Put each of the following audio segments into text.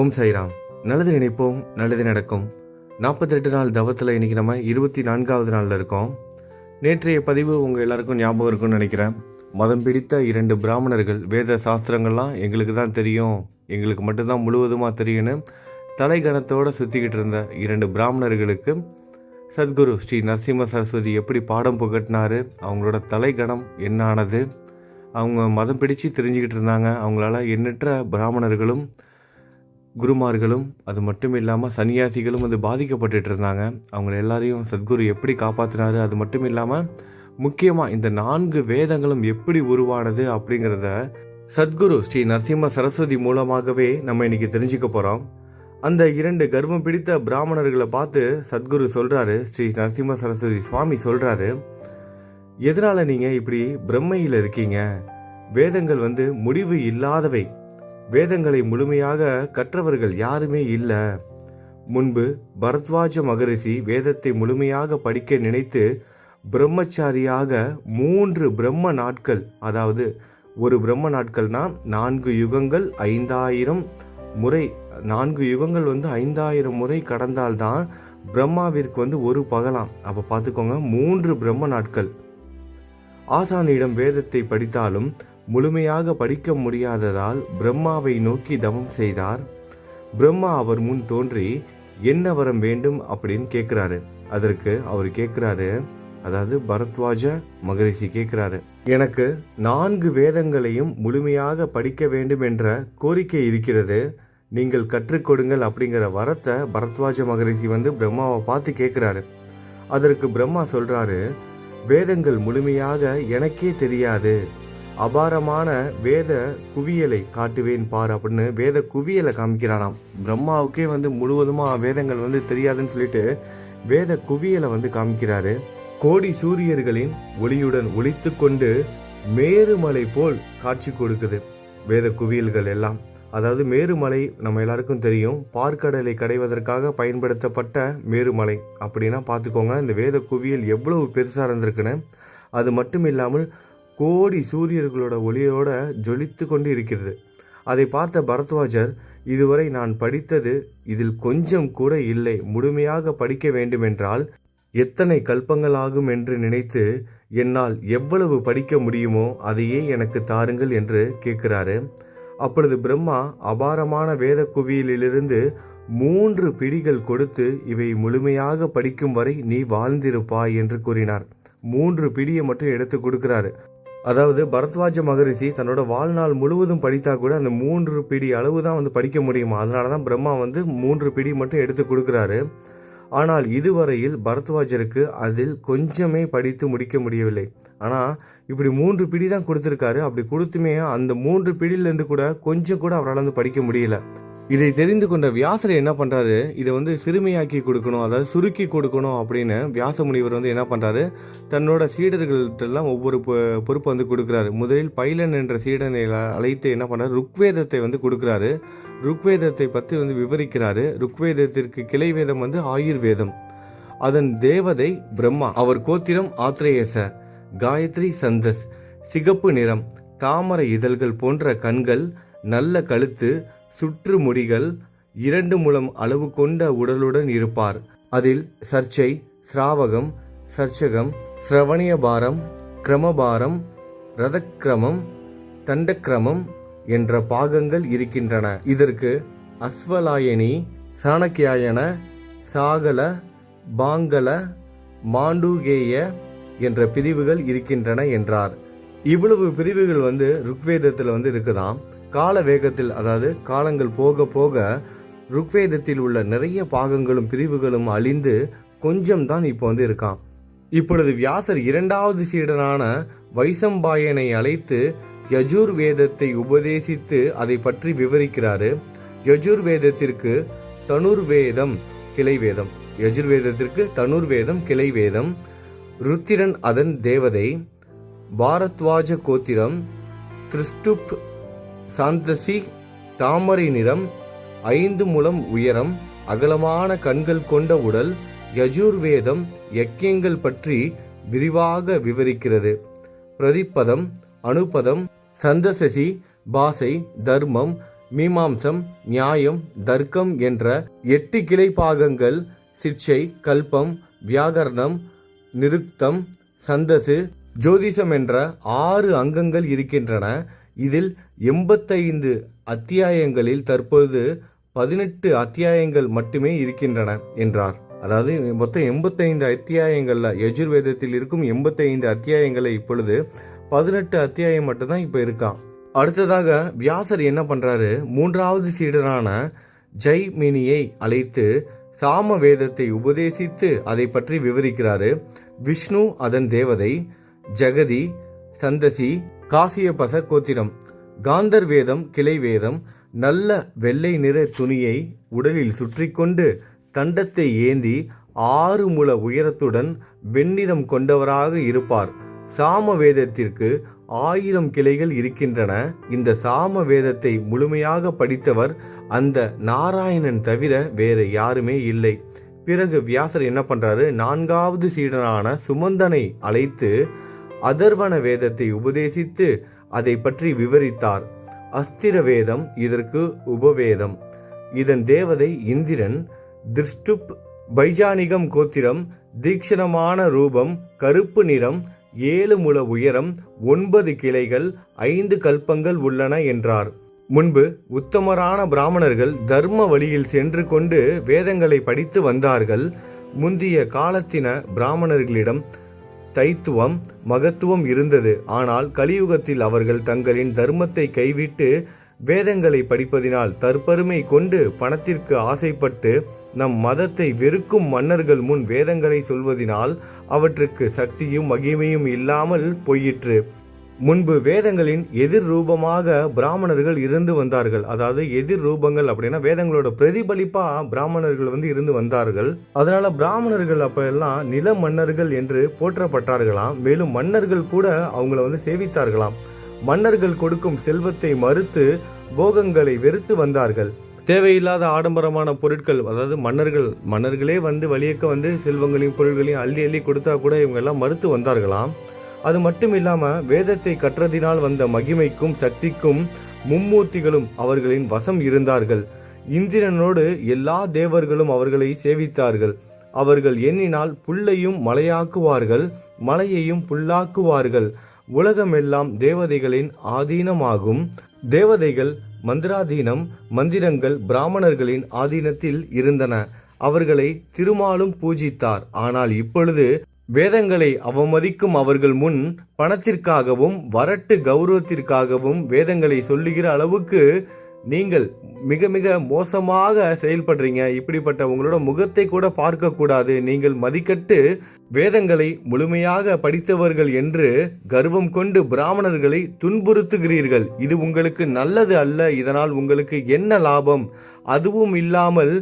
ஓம் சாய்ராம். நல்லது நினைப்போம், நல்லது நடக்கும். 48 நாள் தவத்தில் இன்றைக்கி நம்ம 24வது நாளில் இருக்கோம். நேற்றைய பதிவு உங்கள் எல்லாருக்கும் ஞாபகம் இருக்குன்னு நினைக்கிறேன். மதம் பிடித்த 2 பிராமணர்கள், வேத சாஸ்திரங்கள்லாம் எங்களுக்கு தான் தெரியும், எங்களுக்கு மட்டும்தான் முழுவதுமாக தெரியும்னு தலைகணத்தோடு சுற்றிக்கிட்டு இருந்த 2 பிராமணர்களுக்கு சத்குரு ஸ்ரீ நரசிம்ம சரஸ்வதி எப்படி பாடம் புகட்டினார், அவங்களோட தலைகணம் என்ன ஆனது, அவங்க மதம் பிடிச்சு தெரிஞ்சுக்கிட்டு இருந்தாங்க. அவங்களால எண்ணற்ற பிராமணர்களும் குருமார்களும் அது மட்டும் இல்லாமல் சன்னியாசிகளும் வந்து பாதிக்கப்பட்டுட்டு இருந்தாங்க. அவங்கள எல்லாரையும் சத்குரு எப்படி காப்பாற்றினார், அது மட்டும் இல்லாமல் முக்கியமாக இந்த 4 வேதங்களும் எப்படி உருவானது அப்படிங்கிறத சத்குரு ஸ்ரீ நரசிம்ம சரஸ்வதி மூலமாகவே நம்ம இன்னைக்கு தெரிஞ்சுக்க போகிறோம். அந்த 2 கர்வம் பிடித்த பிராமணர்களை பார்த்து சத்குரு சொல்கிறாரு, ஸ்ரீ நரசிம்ம சரஸ்வதி சுவாமி சொல்கிறாரு, எதனால் நீங்கள் இப்படி பிரம்மையில் இருக்கீங்க? வேதங்கள் வந்து முடிவு இல்லாதவை, வேதங்களை முழுமையாக கற்றவர்கள் யாருமே இல்லை. முன்பு பரத்வாஜ மகரிஷி வேதத்தை முழுமையாக படிக்க நினைத்து பிரம்மச்சாரியாக 3 பிரம்ம நாட்கள், அதாவது ஒரு பிரம்ம நாட்கள்னா 4 யுகங்கள் 5000 முறை, 4 யுகங்கள் வந்து 5000 முறை கடந்தால்தான் பிரம்மாவிற்கு வந்து ஒரு பகலாம். அப்போ பார்த்துக்கோங்க, 3 பிரம்ம நாட்கள். ஆசானியிடம் வேதத்தை படித்தாலும் முழுமையாக படிக்க முடியாததால் பிரம்மாவை நோக்கி தவம் செய்தார். பிரம்மா அவர் முன் தோன்றி என்ன வரம் வேண்டும் அப்படின்னு கேட்குறாரு. அதற்கு அவர் கேட்குறாரு, அதாவது பரத்வாஜ மகரிஷி கேட்குறாரு, எனக்கு 4 வேதங்களையும் முழுமையாக படிக்க வேண்டும் என்ற கோரிக்கை இருக்கிறது, நீங்கள் கற்றுக்கொடுங்கள் அப்படிங்கிற வரத்தை பரத்வாஜ மகரிஷி வந்து பிரம்மாவை பார்த்து கேட்குறாரு. அதற்கு பிரம்மா சொல்கிறாரு, வேதங்கள் முழுமையாக எனக்கே தெரியாது, அபாரமான வேத குவியலை காட்டுவேன் பார் அப்படின்னு வேத குவியலை காமிக்கிறானாம். பிரம்மாவுக்கே வந்து முழுவதுமாக வேதங்கள் வந்து தெரியாதுன்னு சொல்லிட்டு வேத குவியலை வந்து காமிக்கிறாரு. கோடி சூரியர்களின் ஒளியுடன் ஒளித்து கொண்டு மேருமலை போல் காட்சி கொடுக்குது வேத குவியல்கள் எல்லாம். அதாவது மேருமலை நம்ம எல்லாருக்கும் தெரியும், பார்க்கடலை கடைவதற்காக பயன்படுத்தப்பட்ட மேருமலை. அப்படின்னா பார்த்துக்கோங்க இந்த வேத குவியல் எவ்வளவு பெருசாக இருந்திருக்குன்னு. அது மட்டும் இல்லாமல் கோடி சூரியர்களோட ஒளியோட ஜொலித்து கொண்டு இருக்கிறது. அதை பார்த்த பரத்வாஜர், இதுவரை நான் படித்தது இதில் கொஞ்சம் கூட இல்லை, முழுமையாக படிக்க வேண்டுமென்றால் எத்தனை கல்பங்கள் ஆகும் என்று நினைத்து என்னால் எவ்வளவு படிக்க முடியுமோ அதையே எனக்கு தாருங்கள் என்று கேட்கிறாரு. அப்பொழுது பிரம்மா அபாரமான வேத குவியலிலிருந்து 3 பிடிகள் கொடுத்து இவை முழுமையாக படிக்கும் வரை நீ வாழ்ந்திருப்பாய் என்று கூறினார். 3 பிடியை மட்டும் எடுத்து கொடுக்கிறாரு. அதாவது பரத்வாஜ மகரிஷி தன்னோட வாழ்நாள் முழுவதும் படித்தா கூட அந்த 3 பிடி அளவு தான் வந்து படிக்க முடியுமா. அதனால தான் பிரம்மா வந்து 3 பிடி மட்டும் எடுத்து கொடுக்குறாரு. ஆனால் இதுவரையில் பரத்வாஜருக்கு அதில் கொஞ்சமே படித்து முடிக்க முடியவில்லை. ஆனால் இப்படி 3 பிடி தான் கொடுத்துருக்காரு. அப்படி கொடுத்துமே அந்த 3 பிடியிலேருந்து கூட கொஞ்சம் கூட அவரால் வந்து படிக்க முடியல. இதை தெரிந்து கொண்ட வியாசர் என்ன பண்ணுறாரு, இதை வந்து சிறுமையாக்கி கொடுக்கணும், அதாவது சுருக்கி கொடுக்கணும் அப்படின்னு வியாச முனிவர் வந்து என்ன பண்ணுறாரு, தன்னோட சீடர்கள்ட்டெல்லாம் ஒவ்வொரு பொறுப்பை வந்து கொடுக்குறாரு. முதலில் பைலன் என்ற சீடனை அழைத்து என்ன பண்ணுறாரு, ருக்வேதத்தை வந்து கொடுக்குறாரு. ருக்வேதத்தை பற்றி வந்து விவரிக்கிறாரு. ருக்வேதத்திற்கு கிளை வேதம் வந்து ஆயுர்வேதம், அதன் தேவதை பிரம்மா, அவர் கோத்திரம் ஆத்ரேயச, காயத்ரி சந்தஸ், சிகப்பு நிறம், தாமரை இதழ்கள் போன்ற கண்கள், நல்ல கழுத்து, சுற்று முடிகள், 2 முழம் அளவு கொண்ட உடலுடன் இருப்பார். அதில் சர்ச்சை, சிராவகம், சர்ச்சகம், சிரவணியபாரம், கிரமபாரம், ரதக்கிரமம், தண்டக்கிரமம் என்ற பாகங்கள் இருக்கின்றன. இதற்கு அஸ்வலாயனி, சாணக்கியாயன, சாகல, பாங்கல, மாண்டூகேய என்ற பிரிவுகள் இருக்கின்றன என்றார். இவ்வளவு பிரிவுகள் வந்து ருக்வேதத்தில் வந்து இருக்குதாம். கால வேகத்தில், அதாவது காலங்கள் போக போக ருக்வேதத்தில் உள்ள நிறைய பாகங்களும் பிரிவுகளும் அழிந்து கொஞ்சம் தான் இப்போ வந்து இருக்கான். இப்பொழுது வியாசர் 2வது சீடனான வைசம்பாயனை அழைத்து யஜுர்வேதத்தை உபதேசித்து அதை பற்றி விவரிக்கிறாரு. யஜுர்வேதத்திற்கு தனுர்வேதம் கிளை வேதம், யஜுர்வேதத்திற்கு தனுர்வேதம் கிளை வேதம், ருத்திரன் அதன் தேவதை, பாரத்வாஜ கோத்திரம், திருஷ்டுப் சாந்தசி, தாமரை நிறம், 5 முழம் உயரம், அகலமான கண்கள் கொண்ட உடல். யஜுர்வேதம் யக்கியங்கள் பற்றி விரிவாக விவரிக்கிறது. பிரதிப்பதம், அனுபதம், சந்தசசி, பாசை, தர்மம், மீமாம்சம், நியாயம், தர்க்கம் என்ற 8 கிளை பாகங்கள், சிட்சை, கல்பம், வியாகரணம், நிருக்தம், சந்தசு, ஜோதிஷம் என்ற 6 அங்கங்கள் இருக்கின்றன. இதில் 85 அத்தியாயங்களில் தற்பொழுது 18 அத்தியாயங்கள் மட்டுமே இருக்கின்றன என்றார். அதாவது மொத்தம் 85 அத்தியாயங்கள்ல யஜுர்வேதத்தில் இருக்கும் 85 அத்தியாயங்களை இப்பொழுது 18 அத்தியாயம் மட்டும்தான் இப்ப இருக்கான். அடுத்ததாக வியாசர் என்ன பண்றாரு, 3வது சீடரான ஜெய்மினியை அழைத்து சாம வேதத்தை உபதேசித்து அதை பற்றி விவரிக்கிறாரு. விஷ்ணு அதன் தேவதை, ஜெகதி, சந்தசி, காசியபச கோத்திரம், காந்தர் வேதம் கிளை வேதம், நல்ல வெள்ளை நிற துணியை உடலில் சுற்றி கொண்டு தண்டத்தை ஏந்தி 6 முழ உயரத்துடன் வெண்ணிறம் கொண்டவராக இருப்பார். சாம வேதத்திற்கு 1000 கிளைகள் இருக்கின்றன. இந்த சாம வேதத்தை முழுமையாக படித்தவர் அந்த நாராயணன் தவிர வேற யாருமே இல்லை. பிறகு வியாசர் என்ன பண்றாரு, 4வது சீடனான சுமந்தனை அழைத்து அதர்வண வேதத்தை உபதேசித்து அதை பற்றி விவரித்தார். அஸ்திர வேதம் இதற்கு உபவேதம். இதன் தேவதை இந்திரன். திருஷ்டுப் பைஜானிகம் கோத்திரம், தீக்ஷணமான ரூபம், கருப்பு நிறம், 7 முழ உயரம், 9 கிளைகள், 5 கல்பங்கள் உள்ளன என்றார். முன்பு உத்தமரான பிராமணர்கள் தர்ம வழியில் சென்று கொண்டு வேதங்களை படித்து வந்தார்கள். முந்திய காலத்தின பிராமணர்களிடம் தைத்துவம், மகத்துவம் இருந்தது. ஆனால் கலியுகத்தில் அவர்கள் தங்களின் தர்மத்தை கைவிட்டு வேதங்களை படிப்பதினால் தற்பெருமை கொண்டு பணத்திற்கு ஆசைப்பட்டு நம் மதத்தை வெறுக்கும் மன்னர்கள் முன் வேதங்களை சொல்வதினால் அவற்றுக்கு சக்தியும் மகிமையும் இல்லாமல் போயிற்று. முன்பு வேதங்களின் எதிர் ரூபமாக பிராமணர்கள் இருந்து வந்தார்கள். அதாவது எதிர் ரூபங்கள் அப்படின்னா வேதங்களோட பிரதிபலிப்பா பிராமணர்கள் இருந்து வந்தார்கள். அதனால பிராமணர்கள் அப்ப எல்லாம் நில மன்னர்கள் என்று போற்றப்பட்டார்களாம். மேலும் மன்னர்கள் கூட அவங்கள சேவித்தார்களாம். மன்னர்கள் கொடுக்கும் செல்வத்தை மறுத்து போகங்களை வெறுத்து வந்தார்கள். தேவையில்லாத ஆடம்பரமான பொருட்கள், அதாவது மன்னர்களே வழியக்க செல்வங்களையும் பொருட்களையும் அள்ளி அள்ளி கொடுத்தா கூட இவங்க எல்லாம் மறுத்து வந்தார்களாம். அது மட்டும் இல்லாம வேதத்தை கற்றதினால் வந்த மகிமைக்கும் சக்திக்கும் மும்மூர்த்திகளும் அவர்களின் வசம் இருந்தார்கள். இந்திரனோடு எல்லா தேவர்களும் அவர்களை சேவித்தார்கள். அவர்கள் எண்ணினால் புல்லையும் மலையாக்குவார்கள், மலையையும் புல்லாக்குவார்கள். உலகமெல்லாம் தேவதைகளின் ஆதீனமாகும். தேவதைகள் மந்திராதீனம், மந்திரங்கள் பிராமணர்களின் ஆதீனத்தில் இருந்தன. அவர்களை திருமாலும் பூஜித்தார். ஆனால் இப்பொழுது வேதங்களை அவமதிக்கும் அவர்கள் முன் பணத்திற்காகவும் வரட்டு கௌரவத்திற்காகவும் வேதங்களை சொல்லுகிற அளவுக்கு நீங்கள் மிக மிக மோசமாக செயல்படுறீங்க. இப்படிப்பட்ட உங்களோட முகத்தை கூட பார்க்க கூடாது. நீங்கள் மதிக்கட்டு வேதங்களை முழுமையாக படித்தவர்கள் என்று கர்வம் கொண்டு பிராமணர்களை துன்புறுத்துகிறீர்கள். இது உங்களுக்கு நல்லது அல்ல. இதனால் உங்களுக்கு என்ன லாபம்? அதுவும் இல்லாமல்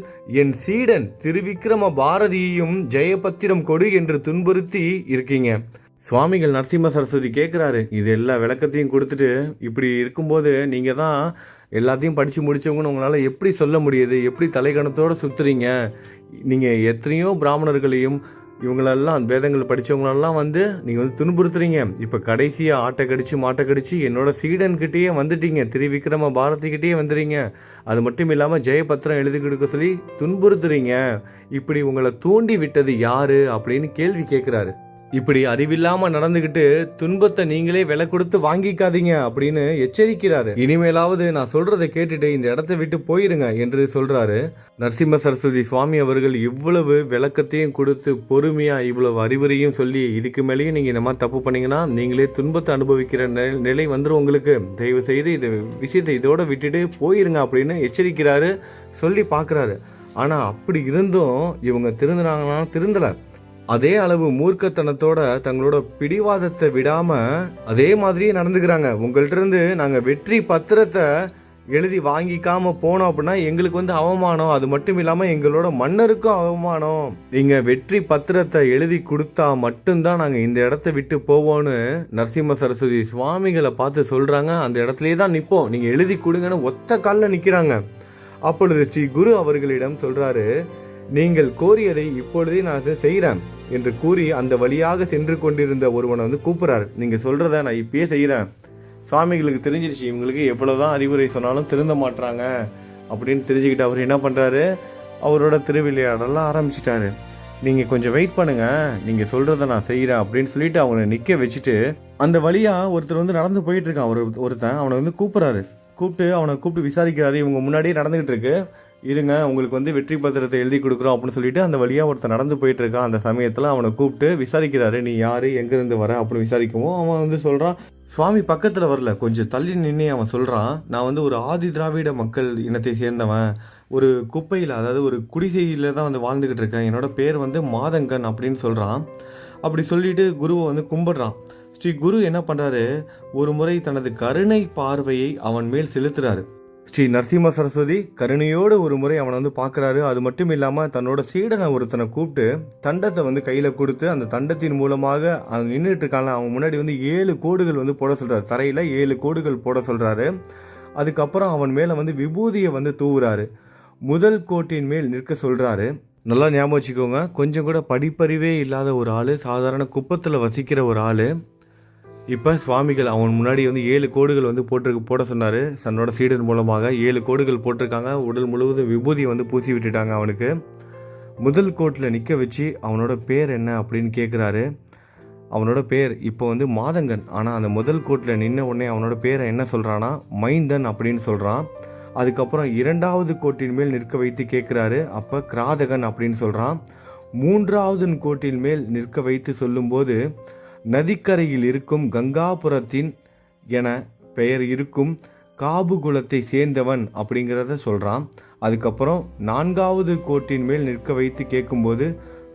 என் சீடன் திருவிக்கிரம பாரதியையும் ஜெயபத்திரம் கொடு என்று துன்புறுத்தி இருக்கீங்க. சுவாமிகள் நரசிம்ம சரஸ்வதி கேட்குறாரு. இது எல்லா விளக்கத்தையும் கொடுத்துட்டு இப்படி இருக்கும்போது நீங்க தான் எல்லாத்தையும் படித்து முடித்தவங்கன்னு உங்களால் எப்படி சொல்ல முடியுது? எப்படி தலைகணத்தோடு சுற்றுறீங்க? நீங்கள் எத்தனையோ பிராமணர்களையும் இவங்களெல்லாம் வேதங்கள் படித்தவங்களெல்லாம் நீங்கள் துன்புறுத்துறீங்க. இப்போ கடைசியாக ஆட்டை கடிச்சு மாட்டை கடிச்சு என்னோட சீடன்கிட்டயே வந்துட்டீங்க, திருவிக்கிரம பாரதிக்கிட்டே வந்துடுறீங்க. அது மட்டும் இல்லாமல் ஜெயபத்திரம் எழுதி கொடுக்க சொல்லி துன்புறுத்துறீங்க. இப்படி உங்களை தூண்டி விட்டது யாரு அப்படின்னு கேள்வி கேட்குறாரு. இப்படி அறிவில்லாம நடந்துகிட்டு துன்பத்தை நீங்களே விலை கொடுத்து வாங்கிக்காதீங்க அப்படின்னு எச்சரிக்கிறாரு. இனிமேலாவது நான் சொல்றதை கேட்டுட்டு இந்த இடத்தை விட்டு போயிருங்க என்று சொல்றாரு. நரசிம்ம சரஸ்வதி சுவாமி அவர்கள் இவ்வளவு விளக்கத்தையும் கொடுத்து பொறுமையா இவ்வளவு அறிவுரையும் சொல்லி இதுக்கு மேலேயும் நீங்க இந்த மாதிரி தப்பு பண்ணீங்கன்னா நீங்களே துன்பத்தை அனுபவிக்கிற நிலை வந்துடும் உங்களுக்கு. தயவு செய்து இந்த விஷயத்தை இதோட விட்டுட்டு போயிருங்க அப்படின்னு எச்சரிக்கிறாரு, சொல்லி பார்க்குறாரு. ஆனா அப்படி இருந்தும் இவங்க திருந்தினாங்கன்னா திருந்தல. அதே அளவு மூர்க்கத்தனத்தோட தங்களோட பிடிவாதத்தை விடாம அதே மாதிரியே நடந்துக்கிறாங்க. உங்கள்ட்ட இருந்து நாங்க வெற்றி பத்திரத்தை எழுதி வாங்கிக்காம போனோம் அப்படின்னா எங்களுக்கு அவமானம். அது மட்டும் இல்லாம எங்களோட மன்னருக்கும் அவமானம். நீங்க வெற்றி பத்திரத்தை எழுதி கொடுத்தா மட்டும்தான் நாங்க இந்த இடத்த விட்டு போவோம்னு நரசிம்ம சரஸ்வதி சுவாமிகளை பார்த்து சொல்றாங்க. அந்த இடத்துலயே தான் நிப்போம், நீங்க எழுதி கொடுங்கன்னு ஒத்த காலில் நிக்கிறாங்க. அப்பொழுது ஸ்ரீ குரு அவர்களிடம் சொல்றாரு, நீங்கள் கோரியதை இப்பொழுதே நான் செய்கிறேன் என்று கூறி அந்த வழியாக சென்று கொண்டிருந்த ஒருவனை கூப்பிடுறாரு. நீங்க சொல்றத நான் இப்பயே செய்யறேன், சுவாமிகளுக்கு தெரிஞ்சிருச்சு இவங்களுக்கு எவ்வளோதான் அறிவுரை சொன்னாலும் திருந்த மாட்டுறாங்க அப்படின்னு தெரிஞ்சுக்கிட்டு அவர் என்ன பண்ணுறாரு, அவரோட திருவிளையாடலாம் ஆரம்பிச்சிட்டாரு. நீங்கள் கொஞ்சம் வெயிட் பண்ணுங்கள், நீங்கள் சொல்கிறத நான் செய்கிறேன் அப்படின்னு சொல்லிட்டு அவனை நிற்க வச்சுட்டு அந்த வழியாக ஒருத்தர் வந்து நடந்து போயிட்டு இருக்கான். ஒருத்தன் அவனை வந்து கூப்பிட்டு விசாரிக்கிறாரு. இவங்க முன்னாடியே நடந்துகிட்டு இருக்கு. இருங்க, உங்களுக்கு வந்து வெற்றி பத்திரத்தை எழுதி கொடுக்குறோம் அப்படின்னு சொல்லிட்டு அந்த வழியாக ஒருத்தர் நடந்து போயிட்டு இருக்கான். அந்த சமயத்தில் அவனை கூப்பிட்டு விசாரிக்கிறாரு, நீ யார், எங்கேருந்து வர அப்படின்னு விசாரிக்கவும் அவன் வந்து சொல்கிறான், சுவாமி பக்கத்தில் வரல, கொஞ்சம் தள்ளி நின்று அவன் சொல்கிறான், நான் வந்து ஒரு ஆதி திராவிட மக்கள் இனத்தை சேர்ந்தவன், ஒரு குப்பையில் அதாவது ஒரு குடிசையில் தான் வந்து வாழ்ந்துக்கிட்டு இருக்கேன், என்னோட பேர் வந்து மாதங்கன் அப்படின்னு சொல்கிறான். அப்படி சொல்லிட்டு குருவை வந்து கும்பிடுறான். ஸ்ரீ குரு என்ன பண்ணுறாரு, ஒரு முறை தனது கருணை பார்வையை அவன் மேல் செலுத்துறாரு. ஸ்ரீ நரசிம்ம சரஸ்வதி கருணையோடு ஒரு முறை அவனை வந்து பார்க்குறாரு. அது மட்டும் இல்லாமல் தன்னோட சீடனை ஒருத்தனை கூப்பிட்டு தண்டத்தை வந்து கையில் கொடுத்து அந்த தண்டத்தின் மூலமாக அவன் நின்றுட்டு இருக்காங்க. அவன் முன்னாடி வந்து 7 கோடுகள் வந்து போட சொல்கிறாரு, தரையில் 7 கோடுகள் போட சொல்கிறாரு. அதுக்கப்புறம் அவன் மேலே வந்து விபூதியை வந்து தூவுறாரு. முதல் கோட்டின் மேல் நிற்க சொல்கிறாரு. நல்லா ஞாபகம் வச்சுக்கோங்க, கொஞ்சம் கூட படிப்பறிவே இல்லாத ஒரு ஆள், சாதாரண குப்பத்தில் வசிக்கிற ஒரு ஆள். இப்போ சுவாமிகள் அவன் முன்னாடி வந்து 7 கோடுகள் வந்து போட சொன்னார். தன்னோட சீடன் மூலமாக 7 கோடுகள் போட்டிருக்காங்க. உடல் முழுவதும் விபூதியை வந்து பூசி விட்டுட்டாங்க அவனுக்கு. முதல் கோட்டில் நிற்க வச்சு அவனோட பேர் என்ன அப்படின்னு கேட்குறாரு. அவனோட பேர் இப்போ வந்து மாதங்கன். ஆனால் அந்த முதல் கோட்டில் நின்ன உடனே அவனோட பேரை என்ன சொல்கிறான்னா மைந்தன் அப்படின்னு சொல்கிறான். அதுக்கப்புறம் 2வது கோட்டின் மேல் நிற்க வைத்து கேட்குறாரு. அப்போ கிராதகன் அப்படின்னு சொல்கிறான். 3வது கோட்டின் மேல் நிற்க வைத்து சொல்லும்போது நதிக்கரையில் இருக்கும் கங்காபுரத்தின் என பெயர் இருக்கும் காபுகுலத்தை சேர்ந்தவன் அப்படிங்கிறத சொல்கிறான். அதுக்கப்புறம் 4வது கோட்டின் மேல் நிற்க வைத்து கேட்கும்போது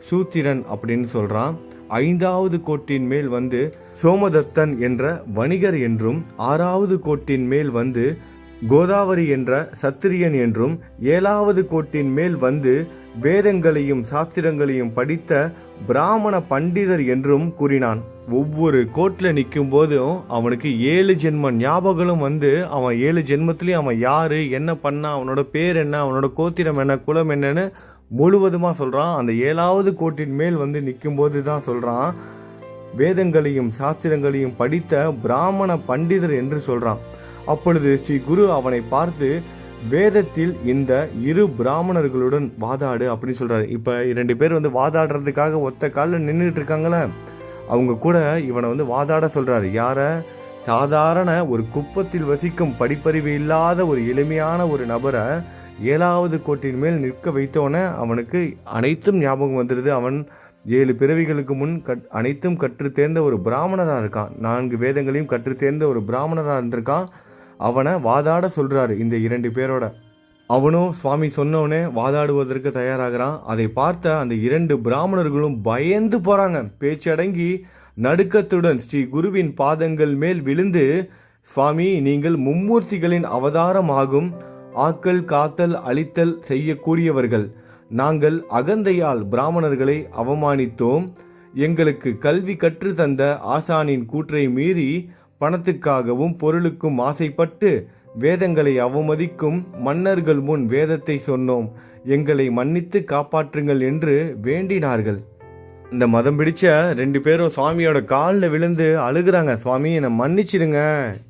சூத்திரன் அப்படின்னு சொல்கிறான். 5வது கோட்டின் மேல் வந்து சோமதத்தன் என்ற வணிகர் என்றும், 6வது கோட்டின் மேல் வந்து கோதாவரி என்ற சத்திரியன் என்றும், 7வது கோட்டின் மேல் வந்து வேதங்களையும் சாஸ்திரங்களையும் படித்த பிராமண பண்டிதர் என்றும் கூறினான். ஒவ்வொரு கோட்டில் நிற்கும் போதும் அவனுக்கு 7 ஜென்ம ஞாபகங்களும் வந்து அவன் 7 ஜென்மத்திலையும் அவன் யார், என்ன பண்ணான், அவனோட பேர் என்ன, அவனோட கோத்திரம் என்ன, குலம் என்னன்னு முழுவதுமாக சொல்கிறான். அந்த 7வது கோட்டின் மேல் வந்து நிற்கும்போது தான் சொல்கிறான், வேதங்களையும் சாஸ்திரங்களையும் படித்த பிராமண பண்டிதர் என்று சொல்கிறான். அப்பொழுது ஸ்ரீ குரு அவனை பார்த்து, வேதத்தில் இந்த 2 பிராமணர்களுடன் வாதாடு அப்படின்னு சொல்கிறாரு. இப்போ 2 பேர் வந்து வாதாடுறதுக்காக ஒத்த காலில் நின்றுட்டு இருக்காங்களே, அவங்க கூட இவனை வந்து வாதாட சொல்கிறாரு. யாரை? சாதாரண ஒரு குப்பத்தில் வசிக்கும் படிப்பறிவு இல்லாத ஒரு எளிமையான ஒரு நபரை 7வது கோட்டின் மேல் நிற்க வைத்தவொடனே அவனுக்கு அனைத்தும் ஞாபகம் வந்துடுது. அவன் 7 பிறவிகளுக்கு முன் அனைத்தும் கற்று தேர்ந்த ஒரு பிராமணராக இருக்கான். 4 வேதங்களையும் கற்று தேர்ந்த ஒரு பிராமணராக இருந்திருக்கான். அவனை வாதாட சொல்கிறாரு இந்த 2 பேரோட. அவனும் சுவாமி சொன்னவனே வாதாடுவதற்கு தயாராகிறான். அதை பார்த்த அந்த 2 பிராமணர்களும் பயந்து போகிறாங்க. பேச்சடங்கி நடுக்கத்துடன் ஸ்ரீ குருவின் பாதங்கள் மேல் விழுந்து, சுவாமி, நீங்கள் மும்மூர்த்திகளின் அவதாரம் ஆகும், ஆக்கல் காத்தல் அழித்தல் செய்யக்கூடியவர்கள். நாங்கள் அகந்தையால் பிராமணர்களை அவமானித்தோம். எங்களுக்கு கல்வி கற்று தந்த ஆசானின் கூற்றை மீறி பணத்துக்காகவும் பொருளுக்கும் ஆசைப்பட்டு வேதங்களை அவமதிக்கும் மன்னர்கள் முன் வேதத்தை சொன்னோம். எங்களை மன்னித்து காப்பாற்றுங்கள் என்று வேண்டினார்கள். இந்த மதம் பிடிச்ச 2 பேரும் சுவாமியோட காலில் விழுந்து அழுகிறாங்க. சுவாமி, என்னை மன்னிச்சிடுங்க,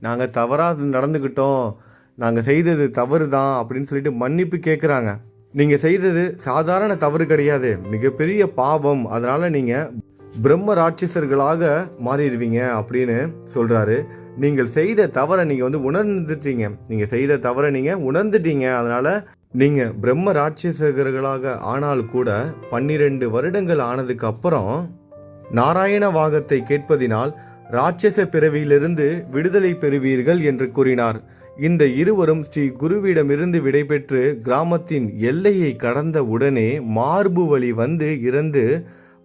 நாங்கள் தவறாக நடந்துக்கிட்டோம், நாங்கள் செய்தது தவறு தான் அப்படின்னு சொல்லிட்டு மன்னிப்பு கேட்குறாங்க. நீங்கள் செய்தது சாதாரண தவறு கிடையாது, மிகப்பெரிய பாவம், அதனால் நீங்கள் பிரம்ம ராட்சசர்களாக மாறிடுவீங்க அப்படின்னு சொல்கிறாரு. நீங்கள் செய்த தவறை நீங்கள் வந்து உணர்ந்துட்டீங்க, நீங்கள் செய்த தவறை நீங்கள் உணர்ந்துட்டீங்க, அதனால் நீங்கள் பிரம்ம ராட்சசர்களாக ஆனால் கூட 12 வருடங்கள் ஆனதுக்கு அப்புறம் நாராயண வாகத்தை கேட்பதினால் ராட்சச பிறவியிலிருந்து விடுதலை பெறுவீர்கள் என்று கூறினார். இந்த இருவரும் ஸ்ரீ குருவிடமிருந்து விடைபெற்று கிராமத்தின் எல்லையை கடந்த உடனே மார்பு வழி வந்து இறந்து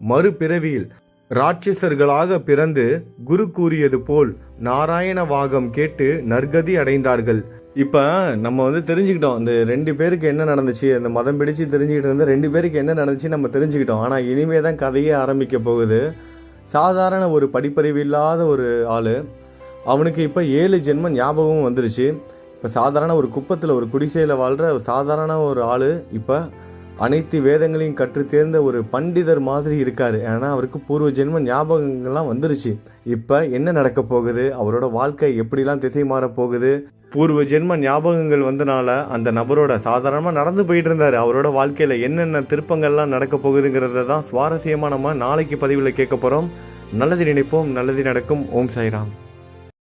மறுபிறவியில் ராட்சசர்களாக பிறந்து குரு கூறியது போல் நாராயண வாகம் கேட்டு நற்கதி அடைந்தார்கள். இப்போ நம்ம வந்து தெரிஞ்சுக்கிட்டோம் இந்த 2 பேருக்கு என்ன நடந்துச்சு, அந்த மதம் பிடிச்சு தெரிஞ்சுக்கிட்டு இருந்த 2 பேருக்கு என்ன நடந்துச்சு நம்ம தெரிஞ்சுக்கிட்டோம். ஆனால் இனிமே தான் கதையே ஆரம்பிக்க போகுது. சாதாரண ஒரு படிப்பறிவு இல்லாத ஒரு ஆள், அவனுக்கு இப்போ 7 ஜென்ம ஞாபகமும் வந்துருச்சு. இப்போ சாதாரண ஒரு குப்பத்தில் ஒரு குடிசையில் வாழ்கிற ஒரு சாதாரண ஒரு ஆள் இப்போ அனைத்து வேதங்களையும் கற்று தேர்ந்த ஒரு பண்டிதர் மாதிரி இருக்கார். ஏன்னா அவருக்கு பூர்வ ஜென்ம ஞாபகங்கள்லாம் வந்துருச்சு. இப்போ என்ன நடக்க போகுது, அவரோட வாழ்க்கை எப்படிலாம் திசை மாறப் போகுது, பூர்வ ஜென்ம ஞாபகங்கள் வந்தனால அந்த நபரோட சாதாரணமாக நடந்து போயிட்டு இருந்தார், அவரோட வாழ்க்கையில் என்னென்ன திருப்பங்கள்லாம் நடக்க போகுதுங்கிறத தான் சுவாரஸ்யமாக நம்ம நாளைக்கு பதிவில் கேட்க போகிறோம். நல்லது நினைப்போம், நல்லது நடக்கும். ஓம் சாய்ராம்.